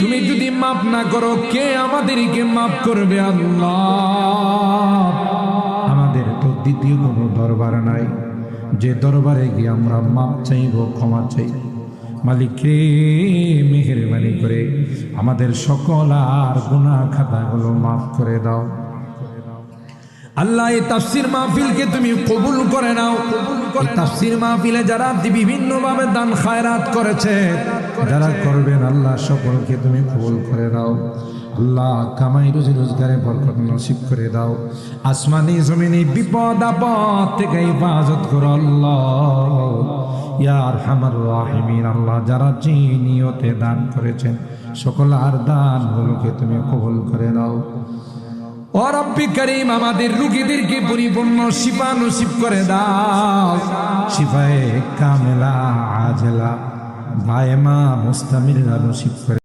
তুমি যদি মাফ না করো কে আমাদেরকে মাফ করবে আল্লাহ? আমাদের তো দ্বিতীয় কোনো দরবার নাই যে দরবারে গিয়ে আমরা মাফ চাইব, ক্ষমা চাইব। মালিক রে, মেহেরবানি করে আমাদের সকল আর গুনাহ খাতাগুলো মাফ করে দাও। আল্লাহ, এই তাফসীর মাহফিলকে তুমি কবুল করে নাও। এই তাফসীর মাহফিলে যারা বিভিন্ন ভাবে দান খায়রাত করেছে, যারা করবেন, আল্লাহ সকলকে তুমি কবুল করে দাও। আল্লাহ, কামাই রুজি রোজগারে বরকত নসিব করে দাও। আসমানি জমিনি বিপদ আপদ থেকে হেফাজত করো আল্লাহ, ইয়া আরহামার রাহিমিন। আল্লাহ, যারা যে নিয়তে দান করেছেন সকল আর দানগুলোকে তুমি কবুল করে দাও। ও রব্বি করিম, আমাদের রোগীদেরকে পরিপূর্ণ শিফা নসিব করে দাও। শিফায়ে কামেলা আজলা দায়েমা মুস্তামিরা নসিব করে